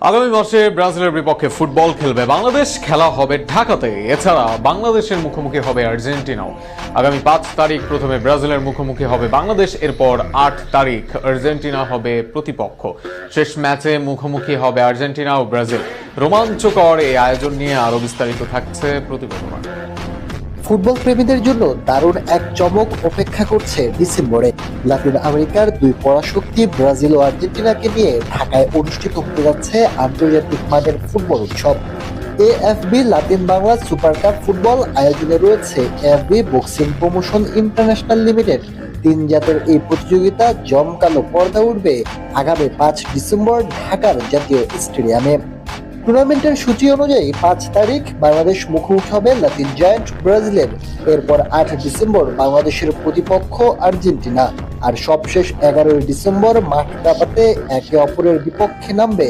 আগামী মাসে ব্রাজিলের বিপক্ষে ফুটবল খেলবে বাংলাদেশ, খেলা হবে ঢাকাতে। এছাড়া বাংলাদেশের মুখোমুখি হবে আর্জেন্টিনাও। আগামী 5 তারিখ প্রথমে ব্রাজিলের মুখোমুখি হবে বাংলাদেশ, এরপর 8 তারিখ আর্জেন্টিনা হবে প্রতিপক্ষ। শেষ ম্যাচে মুখোমুখি হবে আর্জেন্টিনা ও ব্রাজিল। রোমাঞ্চকর এই আয়োজন নিয়ে আরো বিস্তারিত থাকছে প্রতিবেদন। ফুটবল প্রেমীদের জন্য দারুণ এক চমক অপেক্ষা করছে ডিসেম্বরে। লাতিন আমেরিকার দুই পরাশক্তি ব্রাজিল ও আর্জেন্টিনাকে নিয়ে ঢাকায় অনুষ্ঠিত হতে যাচ্ছে আন্তর্জাতিক মানের ফুটবল উৎসব। AFB Latin Bangla super cup football আয়োজনে রয়েছে AFB boxing promotion international limited. 3 জাতের এই প্রতিযোগিতা জমকালো পর্দা উঠবে আগামী 5 ডিসেম্বর ঢাকার জাতীয় স্টেডিয়ামে। টুর্নামেন্টের সূচি অনুযায়ী 5 তারিখ বাংলাদেশ মুখোমুখি হবে লাতিন জায়ান্ট ব্রাজিলের। এরপর 8 ডিসেম্বর বাংলাদেশের প্রতিপক্ষ আর্জেন্টিনা। আর সবশেষ 11 ডিসেম্বর মাঠ কাঁপাতে একে অপরের বিপক্ষে নামবে